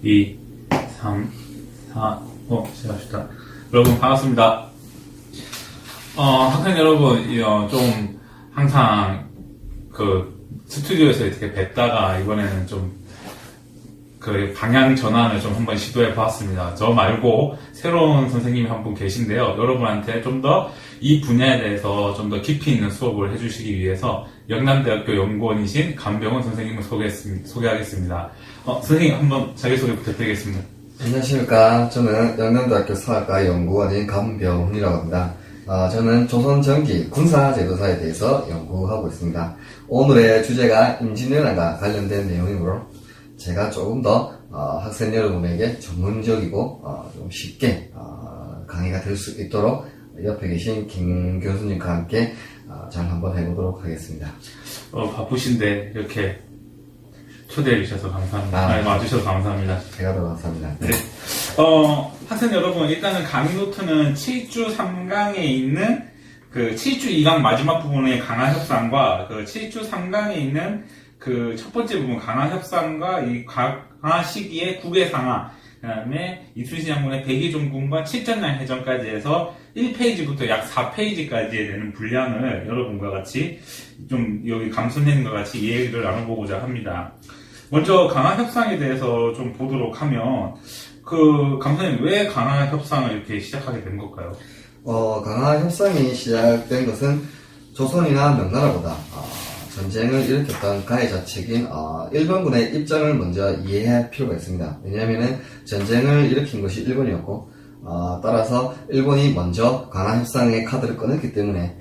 2, 3, 4, 시작합시다. 여러분 반갑습니다. 학생 여러분, 좀 항상 스튜디오에서 이렇게 뵙다가 이번에는 좀 방향 전환을 좀 한번 시도해 보았습니다. 저 말고 새로운 선생님이 한 분 계신데요. 여러분한테 좀 더 이 분야에 대해서 좀 더 깊이 있는 수업을 해주시기 위해서 영남대학교 연구원이신 감병훈 선생님을 소개하겠습니다. 선생님 한번 자기소개 부탁드리겠습니다. 안녕하십니까. 저는 영남대학교 사학과 연구원인 감병훈이라고 합니다. 저는 조선전기 군사제도사에 대해서 연구하고 있습니다. 오늘의 주제가 임진왜란과 관련된 내용이므로 제가 조금 더 학생 여러분에게 전문적이고 좀 쉽게 강의가 될 수 있도록 옆에 계신 김 교수님과 함께 잘 한번 해보도록 하겠습니다. 바쁘신데 이렇게 초대해 주셔서 감사합니다. 와주셔서 감사합니다. 제가 더 감사합니다. 네. 학생 여러분, 일단은 강의 노트는 7주 3강에 있는 7주 2강 마지막 부분의 강화 협상과 7주 3강에 있는 첫 번째 부분 강화 협상과 이 강화 시기의 국외 상하, 그 다음에 이순신 장군의 백의종군과 칠전날 해전까지 해서 1페이지부터 약 4페이지까지에 되는 분량을 여러분과 같이 좀 여기 강선생님과 같이 이해를 나눠보고자 합니다. 먼저 강화 협상에 대해서 좀 보도록 하면 강선생님, 왜 강화 협상을 이렇게 시작하게 된 걸까요? 강화 협상이 시작된 것은 조선이나 명나라보다 전쟁을 일으켰던 가해자 측인 일본군의 입장을 먼저 이해할 필요가 있습니다. 왜냐하면 전쟁을 일으킨 것이 일본이었고 따라서 일본이 먼저 강화 협상의 카드를 꺼냈기 때문에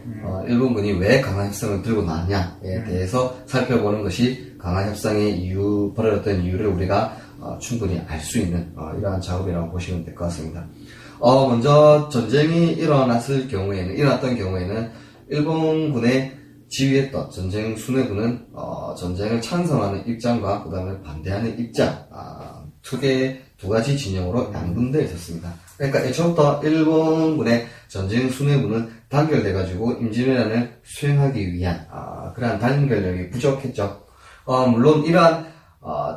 일본군이 왜 강화 협상을 들고 나왔냐에 대해서 살펴보는 것이 강화 협상의 벌어졌던 이유를 우리가 충분히 알 수 있는 이러한 작업이라고 보시면 될 것 같습니다. 먼저 전쟁이 일어났던 경우에는 일본군의 지휘했던 전쟁 수뇌부는 전쟁을 찬성하는 입장과 그 다음에 반대하는 입장, 크게 두 가지 진영으로 양분되어 있었습니다. 그러니까 애초부터 일본군의 전쟁 수뇌부는 단결돼가지고 임진왜란을 수행하기 위한 그러한 단결력이 부족했죠. 물론 이러한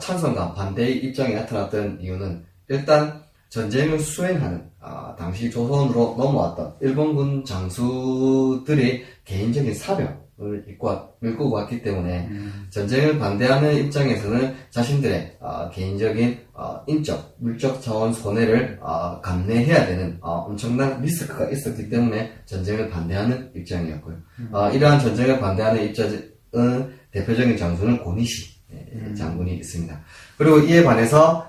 찬성과 반대의 입장이 나타났던 이유는 일단 전쟁을 수행하는 당시 조선으로 넘어왔던 일본군 장수들의 개인적인 사명을 밀고 왔기 때문에 전쟁을 반대하는 입장에서는 자신들의 개인적인 인적, 물적 자원 손해를 감내해야 되는 엄청난 리스크가 있었기 때문에 전쟁을 반대하는 입장이었고요. 이러한 전쟁을 반대하는 입장은 대표적인 장수는 고니시 장군이 있습니다. 그리고 이에 반해서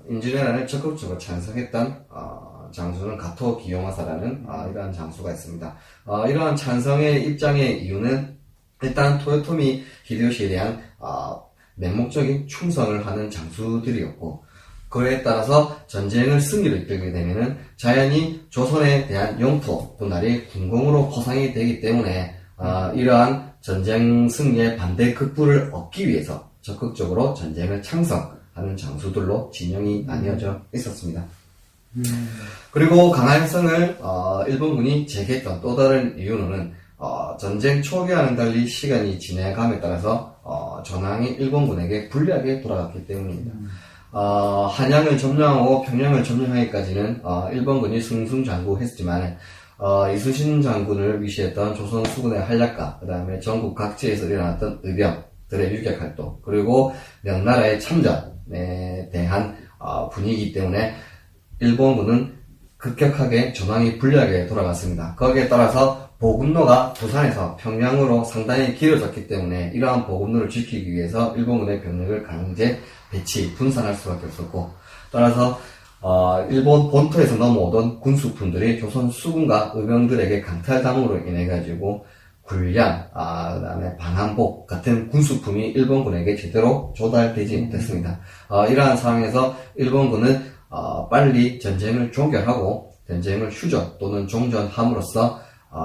임진왜란을 적극적으로 찬성했던 장수는 가토 기요마사라는 이러한 장수가 있습니다. 이러한 찬성의 입장의 이유는 일단 토요토미 히데요시에 대한 맹목적인 충성을 하는 장수들이었고, 그에 따라서 전쟁을 승리로 이끌게 되면은 자연히 조선에 대한 영토 분할이 군공으로 포상이 되기 때문에 이러한 전쟁 승리의 반대 극부를 얻기 위해서 적극적으로 전쟁을 창성하는 장수들로 진영이 나뉘어져 있었습니다. 그리고 강화 협상을 일본군이 제기했던 또 다른 이유는 전쟁 초기와는 달리 시간이 지나감에 따라서 전황이 일본군에게 불리하게 돌아갔기 때문입니다. 한양을 점령하고 평양을 점령하기까지는 일본군이 승승장구했지만 이순신 장군을 위시했던 조선 수군의 한략과 그 다음에 전국 각지에서 일어났던 의병들의 유격활동, 그리고 명나라의 참전에 대한 분위기 때문에 일본군은 급격하게 전황이 불리하게 돌아갔습니다. 거기에 따라서 보급로가 부산에서 평양으로 상당히 길어졌기 때문에 이러한 보급로를 지키기 위해서 일본군의 병력을 강제 분산할 수밖에 없었고, 따라서 일본 본토에서 넘어오던 군수품들이 조선 수군과 의병들에게 강탈당으로 인해 가지고 군량, 그다음에 방한복 같은 군수품이 일본군에게 제대로 조달되지 못했습니다. 이러한 상황에서 일본군은 빨리 전쟁을 종결하고 전쟁을 휴전 또는 종전함으로써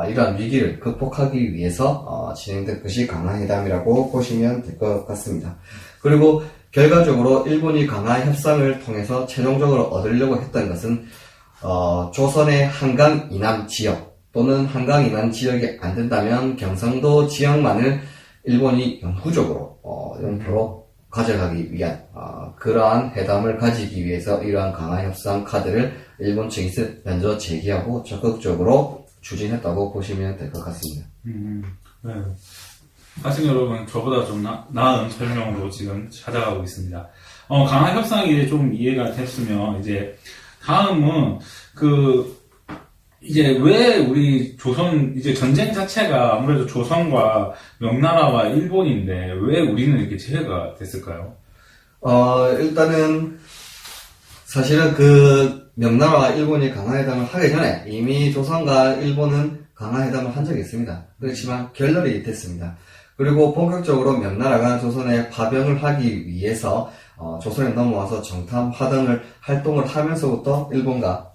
이러한 위기를 극복하기 위해서 진행된 것이 강화회담이라고 보시면 될 것 같습니다. 그리고 결과적으로 일본이 강화 협상을 통해서 최종적으로 얻으려고 했던 것은 조선의 한강 이남 지역 또는 한강 이남 지역이 안 된다면 경상도 지역만을 일본이 영구적으로 영토로 가져가기 위한 그러한 회담을 가지기 위해서 이러한 강화 협상 카드를 일본 측이 먼저 제기하고 적극적으로 추진했다고 보시면 될 것 같습니다. 네. 학생 여러분, 저보다 좀 나은 설명으로 지금 찾아가고 있습니다. 강화 협상이 좀 이해가 됐으면, 이제, 다음은, 이제 왜 우리 이제 전쟁 자체가 아무래도 조선과 명나라와 일본인데, 왜 우리는 이렇게 제외가 됐을까요? 일단은, 사실은 명나라와 일본이 강화회담을 하기 전에 이미 조선과 일본은 강화회담을 한 적이 있습니다. 그렇지만 결렬이 됐습니다. 그리고 본격적으로 명나라가 조선에 파병을 하기 위해서 조선에 넘어와서 정탐 화단을 활동을 하면서부터 일본과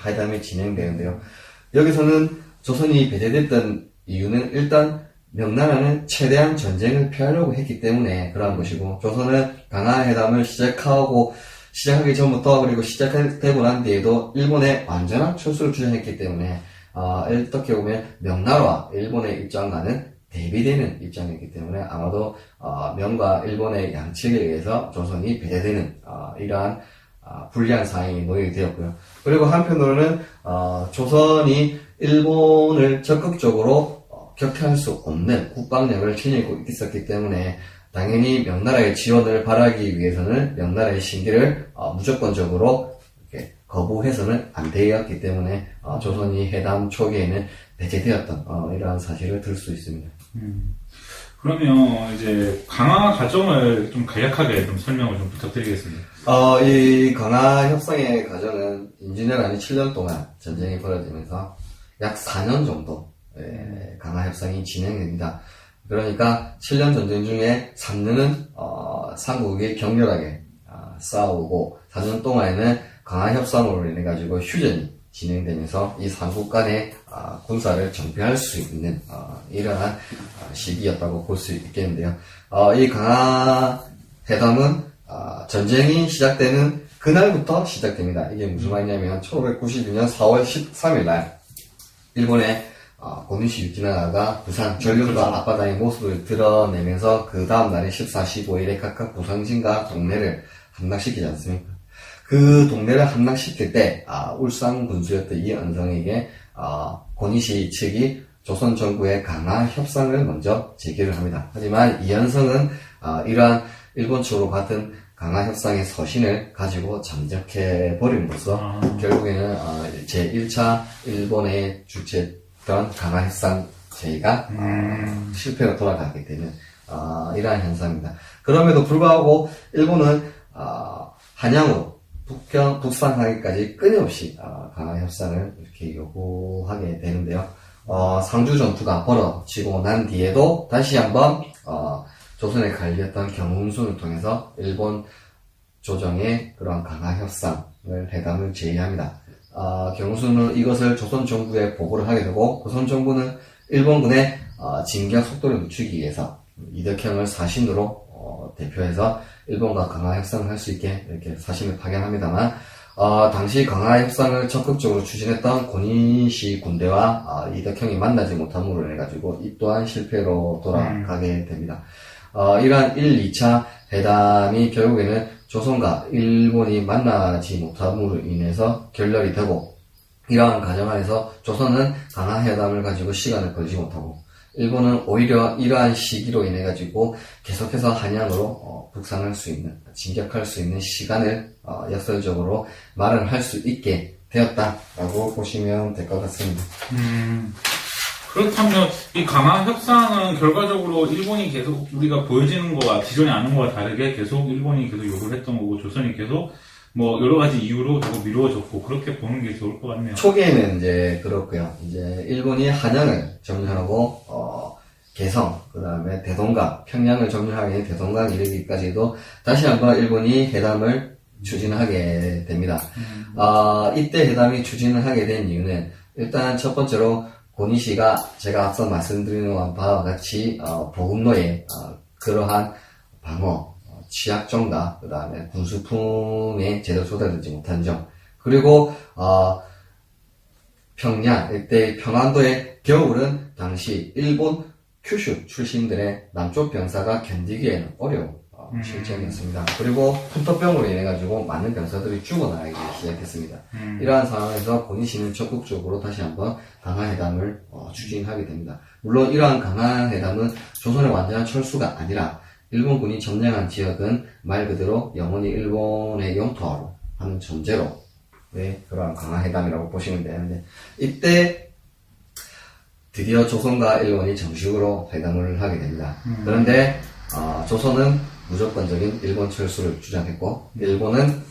회담이 진행되는데요. 여기서는 조선이 배제됐던 이유는 일단 명나라는 최대한 전쟁을 피하려고 했기 때문에 그러한 것이고, 조선은 강화회담을 시작하기 전부터, 그리고 시작되고 난 뒤에도 일본의 완전한 철수를 주장했기 때문에 어떻게 보면 명나라와 일본의 입장과는 대비되는 입장이기 때문에 아마도 명과 일본의 양측에 의해서 조선이 배제되는 이러한 불리한 상황이 놓이게 되었고요. 그리고 한편으로는 조선이 일본을 적극적으로 격퇴할 수 없는 국방력을 지니고 있었기 때문에 당연히 명나라의 지원을 바라기 위해서는 명나라의 신기를 무조건적으로 이렇게 거부해서는 안 되었기 때문에 조선이 회담 초기에는 배제되었던 이러한 사실을 들 수 있습니다. 그러면 이제 강화 과정을 좀 간략하게 좀 설명을 좀 부탁드리겠습니다. 이 강화 협상의 과정은 2년 아니 7년 동안 전쟁이 벌어지면서 약 4년 정도 강화 협상이 진행됩니다. 그러니까 7년 전쟁 중에 3년은 삼국이 격렬하게 싸우고 4년 동안에는 강화 협상으로 인해 가지고 휴전이 진행되면서 이 삼국 간의 군사를 정비할 수 있는 이러한 시기였다고 볼 수 있겠는데요. 이 강화 회담은 전쟁이 시작되는 그날부터 시작됩니다. 이게 무슨 말이냐면 1592년 4월 13일 날 일본의 고니시 유키나가가 부산 전륜과 앞바다의 모습을 드러내면서 그 다음 날인 14, 15일에 각각 부상진과 동네를 함락시키지 않습니까? 그 동네를 함락시킬 때 울산 군수였던 이 연성에게 고니시 측이 조선 정부의 강화 협상을 먼저 제기를 합니다. 하지만 이 연성은 이러한 일본 측으로 받은 강화 협상의 서신을 가지고 잠적해 버림으로써 결국에는 제1차 일본의 주최했던 강화 협상 제의가 실패로 돌아가게 되는 이러한 현상입니다. 그럼에도 불구하고 일본은 한양으로 북상하기까지 끊임없이 강화 협상을 이렇게 요구하게 되는데요. 상주 전투가 벌어지고 난 뒤에도 다시 한번 조선에 갈렸던 경운순을 통해서 일본 조정의 그런 강화 협상을 회담을 제의합니다. 경운순은 이것을 조선 정부에 보고를 하게 되고, 조선 정부는 일본군의 진격 속도를 늦추기 위해서 이덕형을 사신으로 대표해서 일본과 강화 협상을 할 수 있게 이렇게 사신을 파견합니다만, 당시 강화 협상을 적극적으로 추진했던 고니시 군대와 이덕형이 만나지 못함으로 인해가지고 이 또한 실패로 돌아가게 됩니다. 이러한 1, 2차 회담이 결국에는 조선과 일본이 만나지 못함으로 인해서 결렬이 되고, 이러한 과정 안에서 조선은 강화 회담을 가지고 시간을 걸지 못하고, 일본은 오히려 이러한 시기로 인해 가지고 계속해서 한양으로 북상할 수 있는, 진격할 수 있는 시간을 역설적으로 마련할 수 있게 되었다라고 보시면 될 것 같습니다. 그렇다면 이 강화 협상은 결과적으로 일본이 계속 우리가 보여지는 거와 기존에 아는 거와 다르게 계속 일본이 계속 요구를 했던 거고, 조선이 계속 뭐 여러 가지 이유로 자꾸 미루어졌고, 그렇게 보는 게 좋을 것 같네요. 초기에는 이제 그렇고요. 이제 일본이 한양을 점령하고 개성, 그 다음에 대동강, 평양을 점령하게 대동강 이르기까지도 다시 한번 일본이 회담을 추진하게 됩니다. 이때 회담이 추진을 하게 된 이유는 일단 첫 번째로 고니시가 제가 앞서 말씀드린 바와 같이 보급로의 그러한 방어, 취약점과 그 다음에 군수품에 제대로 조달되지 못한 점, 그리고 평양 이때 평안도의 겨울은 당시 일본 큐슈 출신들의 남쪽 병사가 견디기에는 어려운 실정이었습니다. 그리고 풍토병으로 인해가지고 많은 병사들이 죽어나가기 시작했습니다. 이러한 상황에서 고니시는 적극적으로 다시 한번 강화회담을 추진하게 됩니다. 물론 이러한 강화회담은 조선의 완전한 철수가 아니라 일본군이 점령한 지역은 말 그대로 영원히 일본의 영토화로 하는 전제로 그러한 강화회담이라고 보시면 되는데, 이때 드디어 조선과 일본이 정식으로 회담을 하게 됩니다. 그런데 조선은 무조건적인 일본 철수를 주장했고, 일본은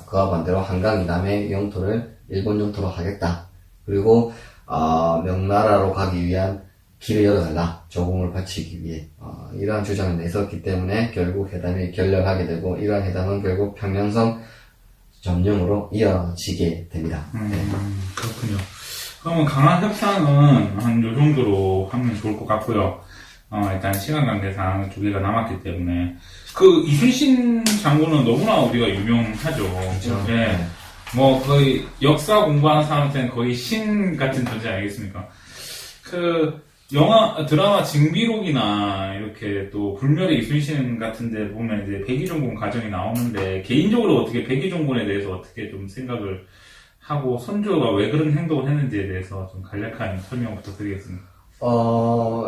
그와 반대로 한강 이남의 영토를 일본 영토로 하겠다. 그리고 명나라로 가기 위한 길을 열어달라. 조공을 바치기 위해 이러한 주장을 내섰기 때문에 결국 회담이 결렬하게 되고, 이러한 회담은 결국 평양성 점령으로 이어지게 됩니다. 그렇군요. 그러면 강화 협상은 한 요 정도로 하면 좋을 것 같고요. 일단 시간 관계상 2개가 남았기 때문에 그 이순신 장군은 너무나 우리가 유명하죠. 그렇죠. 네. 뭐 거의 역사 공부하는 사람한테는 거의 신 같은 존재 아니겠습니까? 그 드라마 징비록이나 이렇게 또 불멸의 이순신 같은데 보면 이제 백의종군 가정이 나오는데, 개인적으로 어떻게 백의종군에 대해서 어떻게 좀 생각을 하고 선조가 왜 그런 행동을 했는지에 대해서 좀 간략한 설명 부탁드리겠습니다.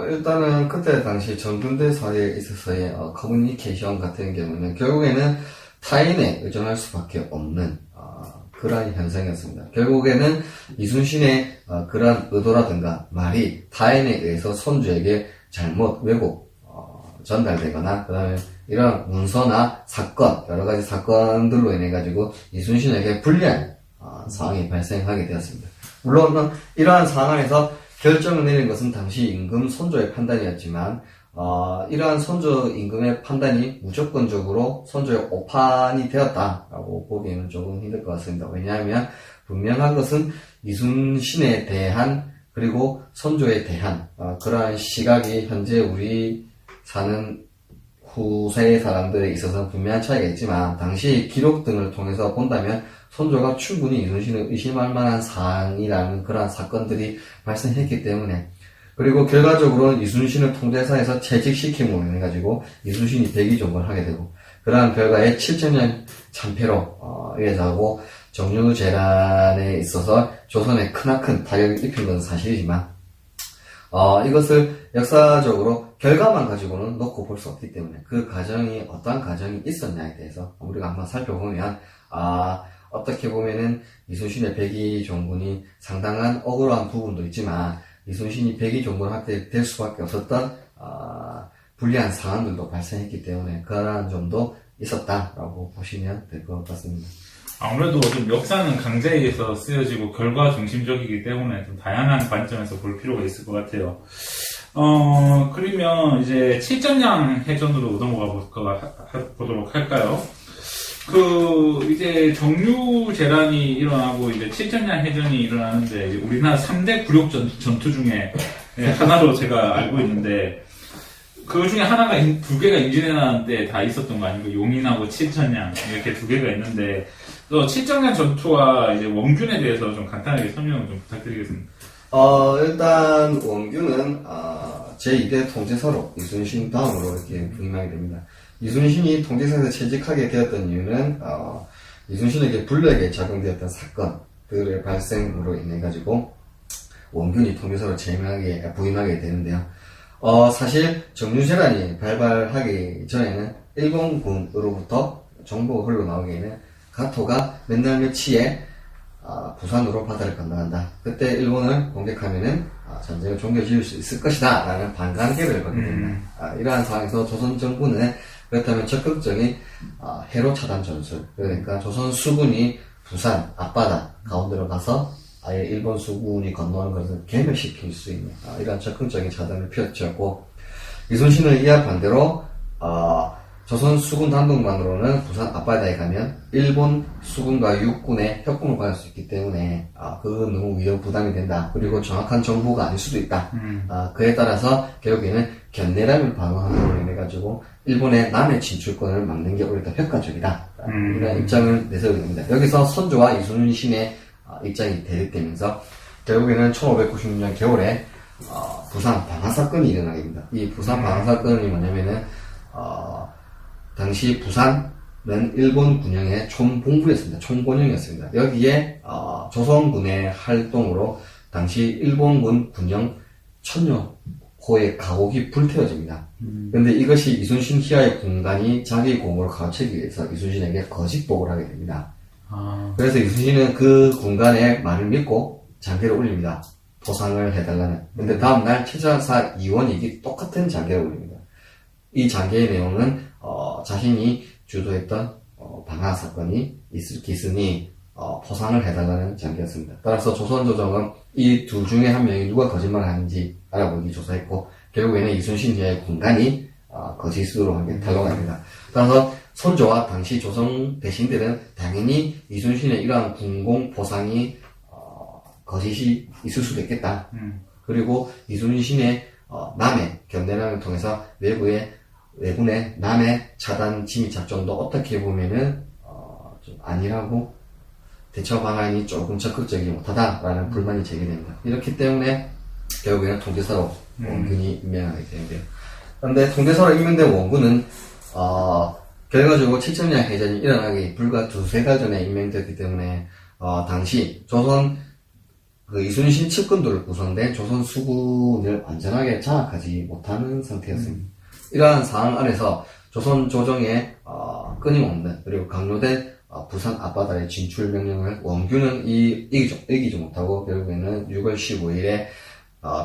일단은 그때 당시 전근대 사회에 있어서의 커뮤니케이션 같은 경우는 결국에는 타인에 의존할 수밖에 없는 그러한 현상이었습니다. 결국에는 이순신의 그러한 의도라든가 말이 타인에 의해서 선조에게 잘못 왜곡 전달되거나, 그 다음에 이런 문서나 사건, 여러 가지 사건들로 인해 가지고 이순신에게 불리한 상황이 발생하게 되었습니다. 물론 이러한 상황에서 결정을 내린 것은 당시 임금 선조의 판단이었지만, 이러한 선조 임금의 판단이 무조건적으로 선조의 오판이 되었다라고 보기에는 조금 힘들 것 같습니다. 왜냐하면 분명한 것은 이순신에 대한, 그리고 선조에 대한 그러한 시각이 현재 우리 사는 후세의 사람들에 있어서는 분명한 차이가 있지만, 당시 기록 등을 통해서 본다면 선조가 충분히 이순신을 의심할 만한 사항이라는 그러한 사건들이 발생했기 때문에, 그리고 결과적으로 이순신을 통제사에서 채직시킴으로 인해 가지고 이순신이 백의종군을 하게 되고, 그러한 결과에 7천년 참패로 이어져고 정유재란에 있어서 조선에 크나큰 타격을 입힌 것은 사실이지만, 이것을 역사적으로 결과만 가지고는 놓고 볼 수 없기 때문에 그 과정이 어떠한 과정이 있었냐에 대해서 우리가 한번 살펴보면, 어떻게 보면은 이순신의 백의종군이 상당한 억울한 부분도 있지만, 이순신이 백의종군을 하게 될 수밖에 없었던 불리한 상황들도 발생했기 때문에 그러한 점도 있었다라고 보시면 될 것 같습니다. 아무래도 좀 역사는 강자에 의해서 쓰여지고 결과 중심적이기 때문에 좀 다양한 관점에서 볼 필요가 있을 것 같아요. 그러면 이제 칠전량 해전으로 넘어가 보도록 할까요? 이제 정유재란이 일어나고 이제 칠전량 해전이 일어나는데, 이제 우리나라 3대 굴욕 전투 중에 하나로 제가 알고 있는데, 그 중에 하나가 2개가 임진왜란 때 다 있었던 거 아니고, 용인하고 칠전량 이렇게 2개가 있는데, 또 칠전량 전투와 이제 원균에 대해서 좀 간단하게 설명을 좀 부탁드리겠습니다. 일단 원균은 제2대 통제사로 이순신 다음으로 이렇게 부임하게 됩니다. 이순신이 통제사에서 채직하게 되었던 이유는 이순신에게 불리하게 작용되었던 사건들의 발생으로 인해 가지고 원균이 통제사로 부임하게 되는데요. 사실 정유재란이 발발하기 전에는 일본군으로부터 정보가 흘러나오기에는 가토가 몇 날 며칠에 부산으로 바다를 건너간다. 그때 일본을 공격하면은 전쟁을 종결지을 수 있을 것이다 라는 반감계를 갖게 됩니다. 이러한 상황에서 조선 정부는 그렇다면 적극적인 해로 차단 전술, 그러니까 조선 수군이 부산 앞바다 가운데로 가서 아예 일본 수군이 건너오는 것을 괴멸시킬 수 있는 이러한 적극적인 차단을 펼쳤고, 이순신은 이와 반대로 조선 수군 단독만으로는 부산 앞바다에 가면 일본 수군과 육군의 협공을 받을 수 있기 때문에 그건 너무 위험 부담이 된다. 그리고 정확한 정보가 아닐 수도 있다. 그에 따라서 결국에는 견내람을 방어함으로 인해 가지고 일본의 남해 진출권을 막는 게 오히려 더 효과적이다. 이런 입장을 내세우게 됩니다. 여기서 선조와 이순신의 입장이 대립되면서 결국에는 1596년 겨울에 부산 방화 사건이 일어나게 됩니다. 이 부산 방화 사건이 뭐냐면은 당시 부산은 일본 군영의 총본부였습니다. 총본영이었습니다. 여기에 조선군의 활동으로 당시 일본군 군영 1000여호의 가옥이 불태워집니다. 그런데 이것이 이순신 희하의 군관이 자기 공으로 가로채기 위해서 이순신에게 거짓복을 하게 됩니다. 그래서 이순신은 그 군관의 말을 믿고 장계를 올립니다. 보상을 해달라는. 근데 다음날 최자사 이원익이 똑같은 장계를 올립니다. 이 장계의 내용은 자신이 주도했던 방화 사건이 있으니 포상을 해달라는 장계였습니다. 따라서 조선조정은 이 둘 중에 한 명이 누가 거짓말을 하는지 알아보기 조사했고 결국에는 이순신의 군관이 거짓으로 한 게 탄로갑니다. 따라서 선조와 당시 조선 대신들은 당연히 이순신의 이러한 군공 포상이 거짓이 있을 수도 있겠다. 그리고 이순신의 남해 경내랑을 통해서 외군의 남해 차단 진입 작전도 어떻게 보면은 좀 아니라고 대처 방안이 조금 적극적이지 못하다라는 불만이 제기됩니다. 이렇기 때문에 결국에는 통제사로 원군이 임명하게 되는데요. 그런데 통제사로 임명된 원군은 결과적으로 칠천량 해전이 일어나기 불과 2-3달 전에 임명됐기 때문에 당시 조선 이순신 측근들을 구성된 조선 수군을 완전하게 장악하지 못하는 상태였습니다. 이러한 상황 안에서 조선 조정에 끊임없는 그리고 강요된 부산 앞바다의 진출 명령을 원균은 이기지 못하고 결국에는 6월 15일에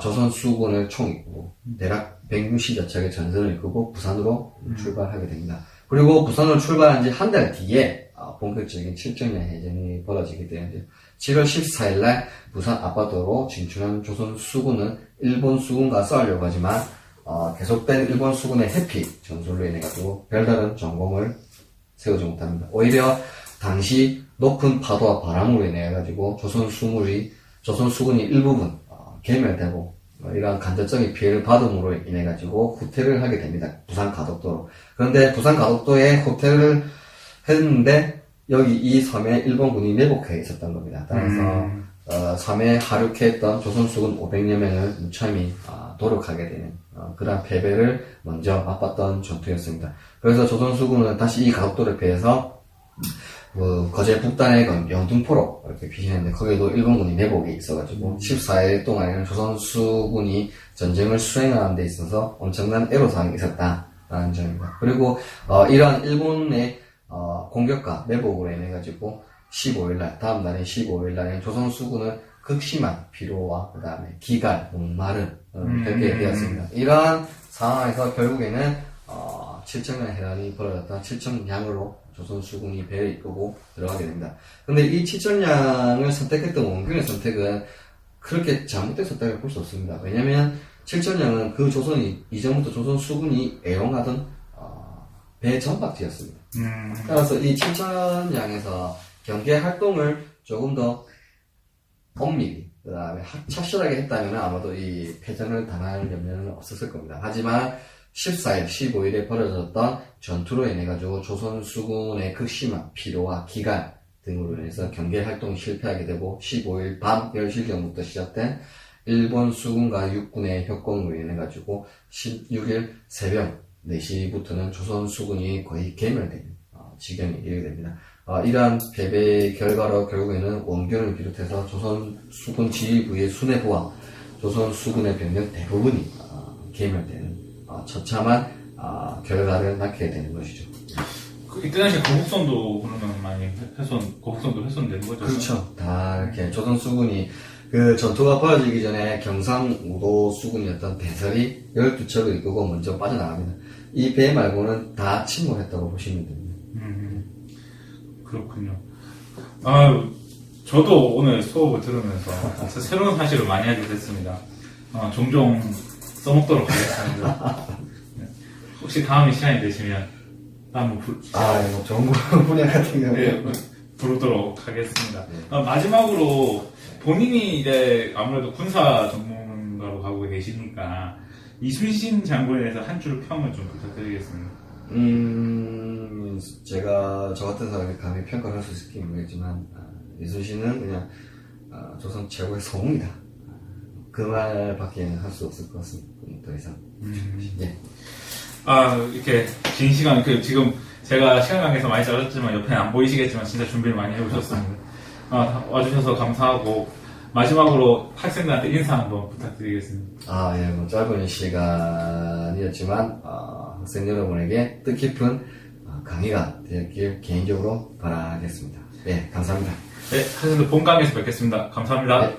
조선 수군을 총이끄고 대략 160여 척의 전선을 이끌고 부산으로 출발하게 됩니다. 그리고 부산으로 출발한 지 한 달 뒤에 본격적인 칠천년 해전이 벌어지게 되는데 7월 14일 날 부산 앞바다로 진출한 조선 수군은 일본 수군과 싸우려고 하지만 계속된 일본 수군의 회피 전술로 인해 가지고 별다른 전공을 세우지 못합니다. 오히려 당시 높은 파도와 바람으로 인해 가지고 조선 수군이 일부분 괴멸되고 이러한 간접적인 피해를 받음으로 인해 가지고 후퇴를 하게 됩니다. 부산 가덕도로. 그런데 부산 가덕도에 후퇴를 했는데 여기 이 섬에 일본군이 매복해 있었던 겁니다. 따라서 섬에 하륙했던 조선 수군 500여 명을 무참히 도륙하게 되는 그러한 패배를 먼저 맛봤던 전투였습니다. 그래서 조선 수군은 다시 이 가덕도를 피해서 거제 북단의 영등포로 이렇게 피신했는데 거기도 일본군이 내복에 있어가지고 14일 동안에는 조선 수군이 전쟁을 수행하는 데 있어서 엄청난 애로사항이 있었다라는 점입니다. 그리고 이러한 일본의 공격과 내복으로 인해 가지고 15일날 다음 날인 15일날에 조선 수군은 극심한 피로와 그 다음에 기갈, 목마름 겪게 되었습니다. 이러한 상황에서 결국에는 칠천량 해란이 벌어졌다. 칠천량으로 조선 수군이 배를 이끌고 들어가게 됩니다. 근데 이 칠천량을 선택했던 원균의 선택은 그렇게 잘못됐었다고 볼 수 없습니다. 왜냐면 칠천량은 그 조선이 이전부터 조선 수군이 애용하던 배 전박지였습니다. 따라서 이 칠천량에서 경계 활동을 조금 더 엄밀히 그 다음에 착실하게 했다면 아마도 이 패전을 당할 염려는 없었을 겁니다. 하지만 14일, 15일에 벌어졌던 전투로 인해 가지고 조선 수군의 극심한 피로와 기갈 등으로 인해서 경계 활동이 실패하게 되고 15일 밤 10시경부터 시작된 일본 수군과 육군의 협공으로 인해 가지고 16일 새벽 4시부터는 조선 수군이 거의 괴멸되는 지경에 이르게 됩니다. 이러한 패배 결과로 결국에는 원균을 비롯해서 조선 수군 지휘부의 수뇌부와 조선 수군의 병력 대부분이 괴멸되는 처참한 결과를 낳게 되는 것이죠. 이때 당시 거북선도 그러면 많이 거북선도 훼손되는 거죠? 그렇죠. 다 이렇게 조선 수군이 그 전투가 벌어지기 전에 경상우도 수군이었던 배설이 12척을 이끌고 먼저 빠져나갑니다. 이 배 말고는 다 침몰했다고 보시면 됩니다. 그렇군요. 저도 오늘 수업을 들으면서 새로운 사실을 많이 하게 됐습니다. 종종 써먹도록 하겠습니다. 혹시 다음에 시간이 되시면 한번 좋은 분야 같은 경우에 부르도록 하겠습니다. 마지막으로 본인이 이제 아무래도 군사 전문가로 가고 계시니까 이순신 장군에 대해서 한 줄 평을 좀 부탁드리겠습니다. 제가 저 같은 사람이 감히 평가를 할 수 있을지 모르겠지만 이순신은 그냥 조선 최고의 성웅이다. 그 말밖에는 할 수 없을 것 같습니다. 더 이상. 예. 이렇게 긴 시간, 지금 제가 시간 관계에서 많이 잘랐지만 옆에 안 보이시겠지만 진짜 준비를 많이 해오셨습니다. 와주셔서 감사하고, 마지막으로 학생들한테 인사 한번 부탁드리겠습니다. 예, 뭐 짧은 시간이었지만, 학생 여러분에게 뜻깊은 강의가 되었길 개인적으로 바라겠습니다. 네, 감사합니다. 네, 학생들 본 강의에서 뵙겠습니다. 감사합니다. 네.